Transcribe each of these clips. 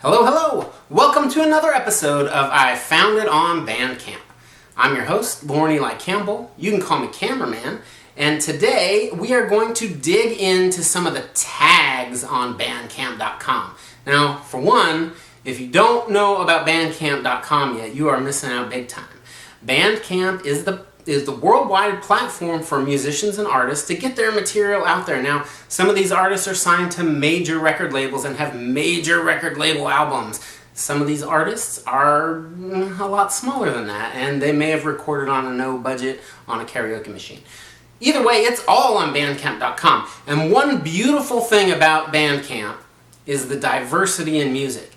Hello, hello! Welcome to another episode of I Found It on Bandcamp. I'm your host, Lauren Eli Campbell. You can call me Cameraman. And today we are going to dig into some of the tags on bandcamp.com. Now, for one, if you don't know about bandcamp.com yet, you are missing out big time. Bandcamp is the worldwide platform for musicians and artists to get their material out there. Now, some of these artists are signed to major record labels and have major record label albums. Some of these artists are a lot smaller than that, and they may have recorded on a no budget on a karaoke machine. Either way, it's all on bandcamp.com. And one beautiful thing about Bandcamp is the diversity in music.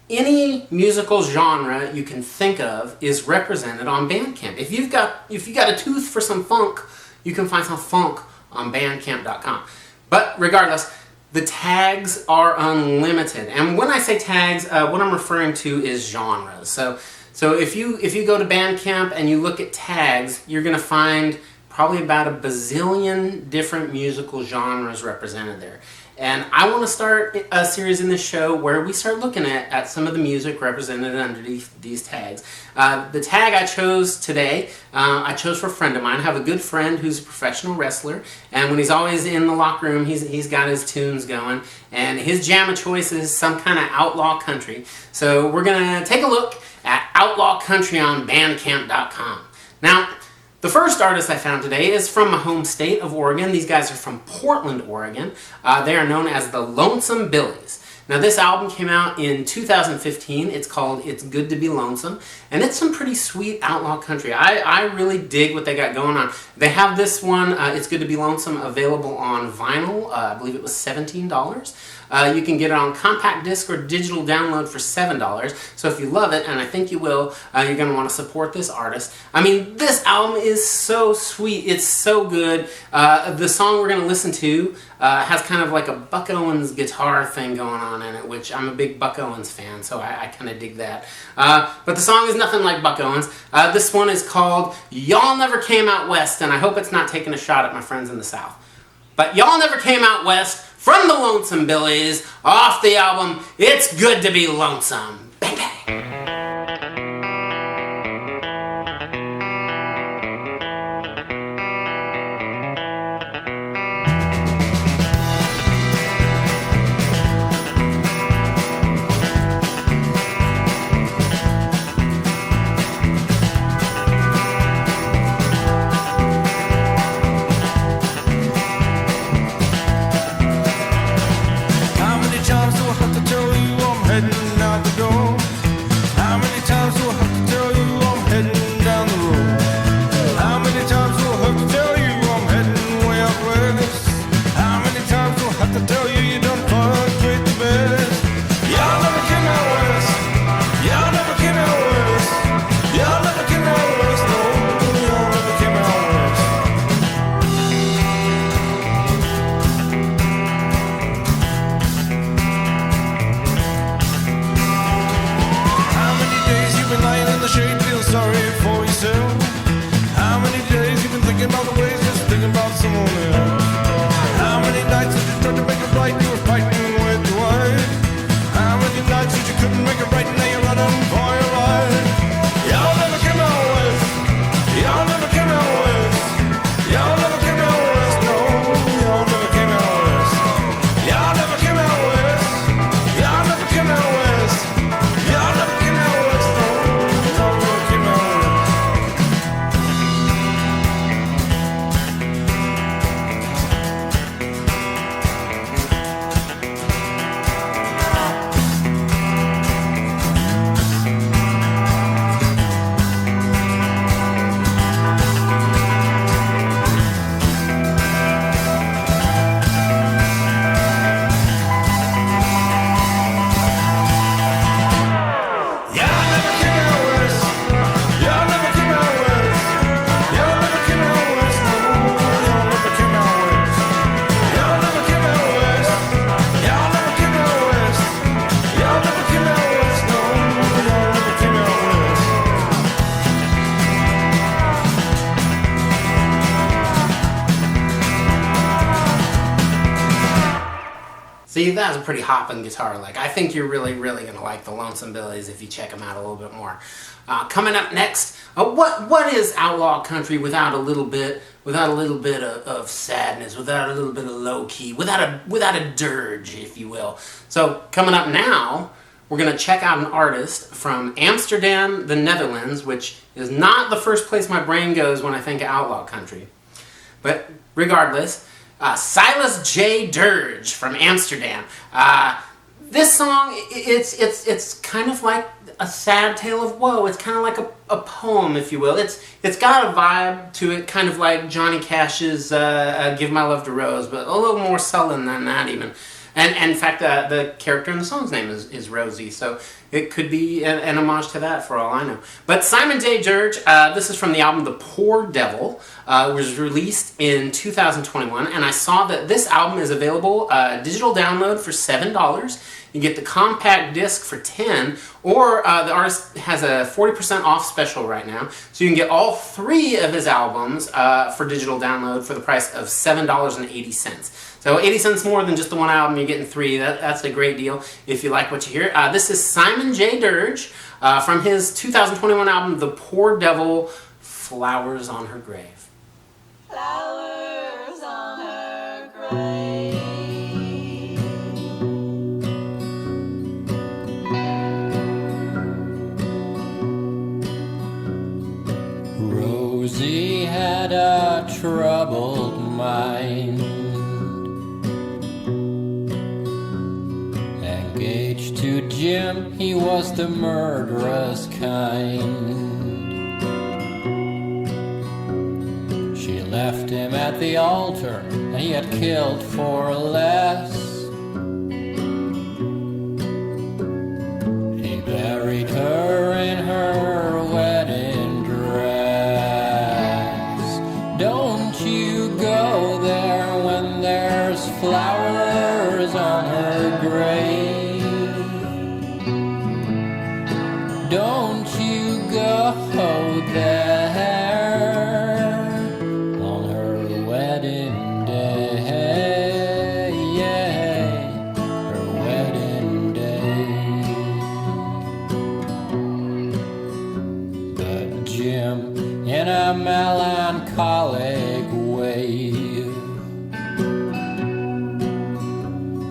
Any musical genre you can think of is represented on Bandcamp. If you've got a tooth for some funk, you can find some funk on bandcamp.com. But regardless, the tags are unlimited. And when I say tags, what I'm referring to is genres. So if you go to Bandcamp and you look at tags, you're going to find probably about a bazillion different musical genres represented there. And I want to start a series in this show where we start looking at some of the music represented under these tags. The tag I chose today, I chose for a friend of mine. I have a good friend who's a professional wrestler, and when he's always in the locker room, he's got his tunes going, and his jam of choice is some kind of outlaw country. So we're going to take a look at outlaw country on bandcamp.com. Now, the first artist I found today is from my home state of Oregon. These guys are from Portland, Oregon. They are known as the Lonesome Billies. Now, this album came out in 2015. It's called It's Good to Be Lonesome, and it's some pretty sweet outlaw country. I really dig what they got going on. They have this one, It's Good to Be Lonesome, available on vinyl. I believe it was $17. You can get it on compact disc or digital download for $7. So if you love it, and I think you will, you're going to want to support this artist. I mean, this album is so sweet. It's so good. The song we're going to listen to has kind of like a Buck Owens guitar thing going on in it, which I'm a big Buck Owens fan, so I kind of dig that. But the song is nothing like Buck Owens. This one is called Y'all Never Came Out West, and I hope it's not taking a shot at my friends in the South. But Y'all Never Came Out West from the Lonesome Billies off the album It's Good to Be Lonesome. Bang, bang. How many times do I have to tell you I'm heading out the door? See, that's a pretty hopping guitar lick. I think you're really, really going to like the Lonesome Billies if you check them out a little bit more. Coming up next, what is outlaw country without a little bit of sadness, without a little bit of low key, without a dirge, if you will. So coming up now, we're going to check out an artist from Amsterdam, the Netherlands, which is not the first place my brain goes when I think of outlaw country. But regardless, Silas J. Dirge from Amsterdam. This song, it's kind of like a sad tale of woe. It's kind of like a poem, if you will. It's got a vibe to it, kind of like Johnny Cash's "Give My Love to Rose," but a little more sullen than that even. And in fact, the character in the song's name is Rosie, so it could be an homage to that for all I know. But Simon J. Dirge, this is from the album The Poor Devil, was released in 2021, and I saw that this album is available digital download for $7. You get the compact disc for $10, or the artist has a 40% off special right now, so you can get all 3 of his albums for digital download for the price of $7.80. So 80 cents more than just the one album, you're getting 3. That's a great deal if you like what you hear. This is Simon J. Dirge from his 2021 album, The Poor Devil, Flowers on Her Grave. Flowers on her grave. Rosie had a troubled mind, engaged to Jim, he was the murderous kind. She left him at the altar, and he had killed for less. He buried her in her wedding dress. Don't you go there when there's flowers on her grave. Don't you go there on her wedding day, her wedding day. But Jim, in a melancholic way,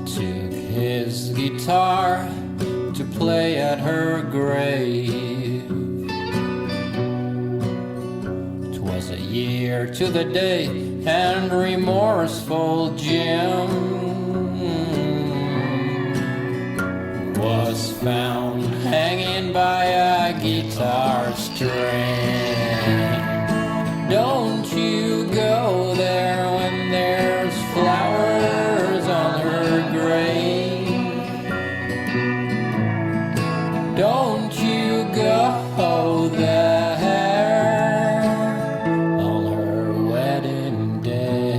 took his guitar to play at her grave. 'Twas a year to the day, and remorseful Jim was found hanging by a guitar string. Don't you go there when there's flowers on her grave. Don't you go there on her wedding day,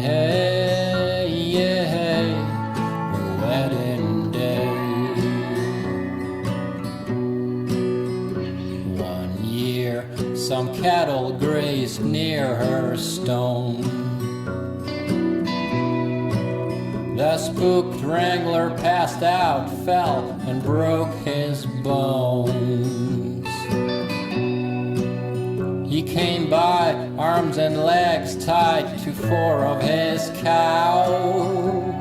her wedding day. One year, some cattle grazed near her stone. The spooked wrangler passed out, fell, and broke his bones. He came by, arms and legs tied to 4 of his cows.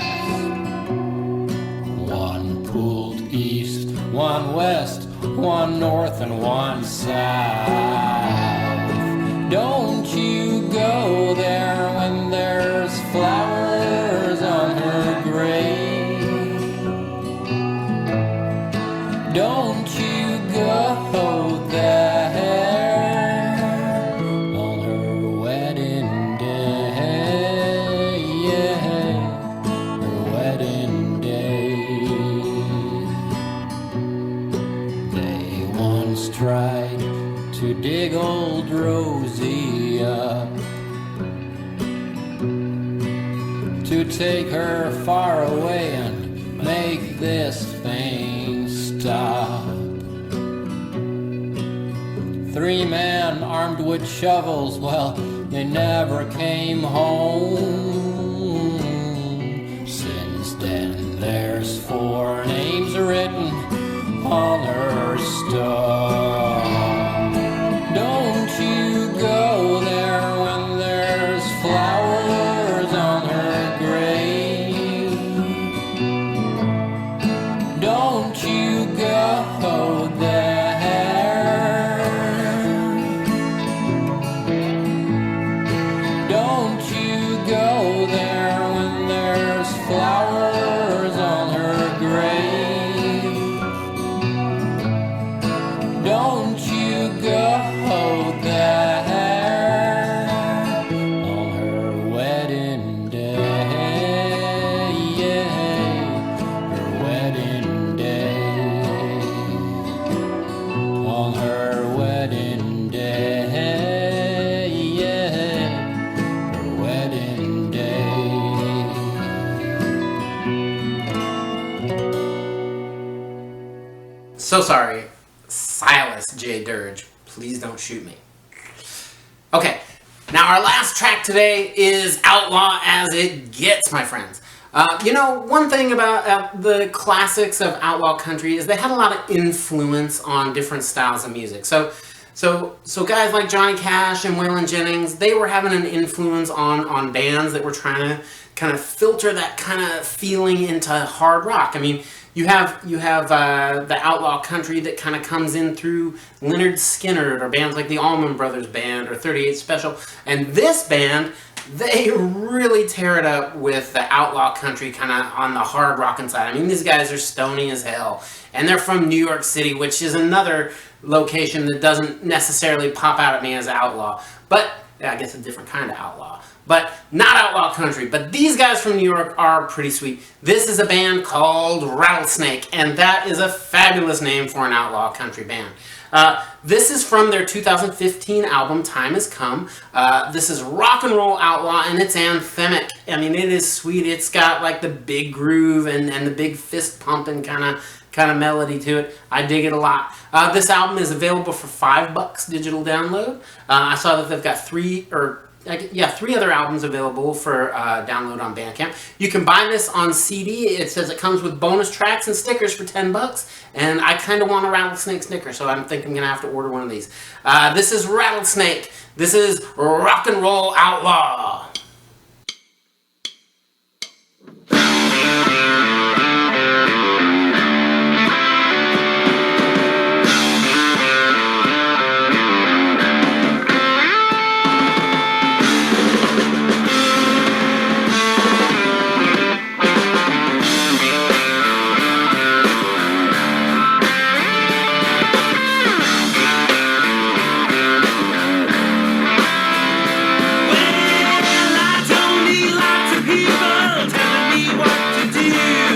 One pulled east, one west, one north, and one south. Don't you go there when there's flowers on her grave. Don't you go there on her wedding day, her wedding day. They once tried to dig old Rosie up, to take her far away and make this thing stop. 3 men armed with shovels, well, they never came home. Since then There's 4 names written on her stone. Don't you go there when there's flowers on her grave. Don't you go there. Don't you go there when there's flowers on her grave. Don't you go there on her wedding day, her wedding day, on her wedding day, her wedding day. So sorry, Silas J. Dirge. Please don't shoot me. Okay, now our last track today is Outlaw as It Gets, my friends. One thing about the classics of outlaw country is they had a lot of influence on different styles of music. So guys like Johnny Cash and Waylon Jennings, they were having an influence on bands that were trying to kind of filter that kind of feeling into hard rock. I mean, you have the outlaw country that kind of comes in through Lynyrd Skynyrd or bands like the Allman Brothers Band or 38 Special. And this band, they really tear it up with the outlaw country kind of on the hard rockin' side. I mean, these guys are stony as hell. And they're from New York City, which is another location that doesn't necessarily pop out at me as outlaw. But, yeah, I guess a different kind of outlaw. But not outlaw country. But these guys from New York are pretty sweet. This is a band called Rattlesnake, and that is a fabulous name for an outlaw country band. This is from their 2015 album, Time Has Come. This is rock and roll outlaw, and it's anthemic. I mean, it is sweet. It's got like the big groove and the big fist pumping kind of melody to it. I dig it a lot. This album is available for $5 digital download. I saw that they've got three other albums available for download on Bandcamp. You can buy this on CD. It says it comes with bonus tracks and stickers for $10, and I kind of want a Rattlesnake sticker, so I think I'm gonna have to order one of these. This is Rattlesnake. This is Rock and Roll Outlaw. Well, I don't need lots of people telling me what to do.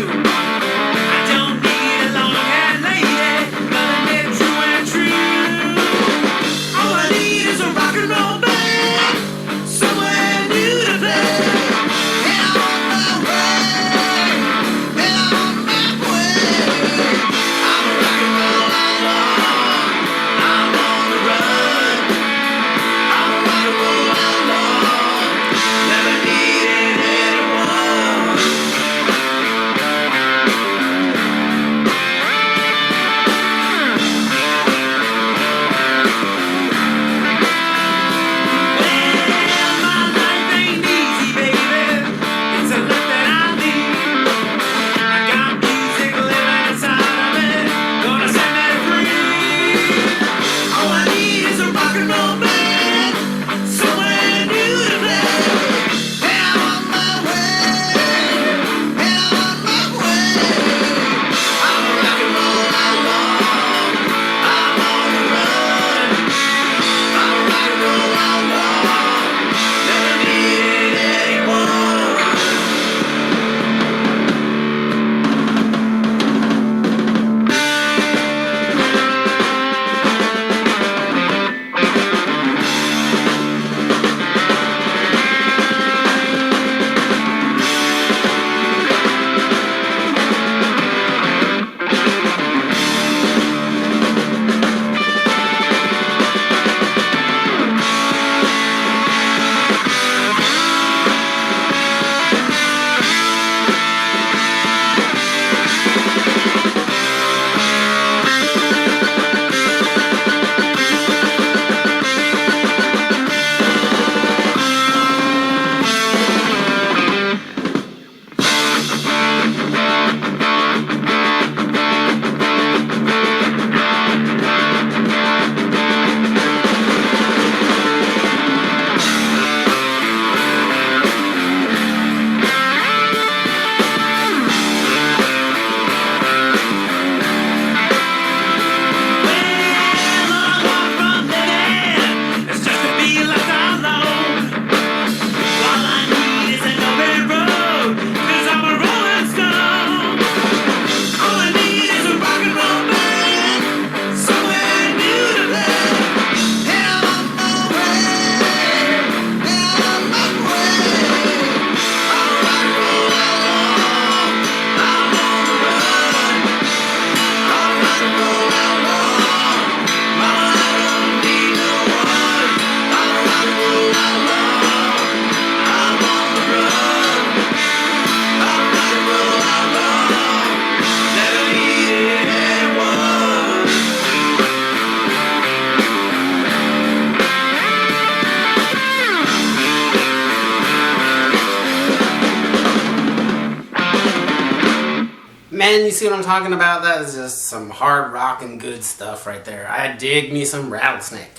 And you see what I'm talking about? That is just some hard rockin' good stuff right there. I dig me some Rattlesnake.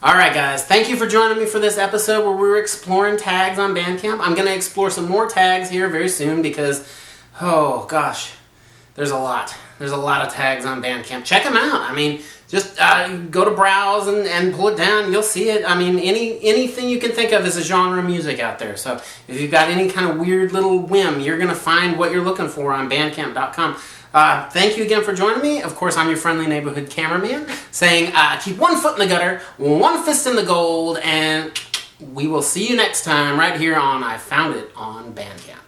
Alright guys, thank you for joining me for this episode where we were exploring tags on Bandcamp. I'm going to explore some more tags here very soon because, oh gosh, there's a lot. There's a lot of tags on Bandcamp. Check them out. I mean, just go to browse and pull it down. You'll see it. I mean, anything you can think of is a genre of music out there. So if you've got any kind of weird little whim, you're going to find what you're looking for on bandcamp.com. Thank you again for joining me. Of course, I'm your friendly neighborhood cameraman saying keep one foot in the gutter, one fist in the gold, and we will see you next time right here on I Found It on Bandcamp.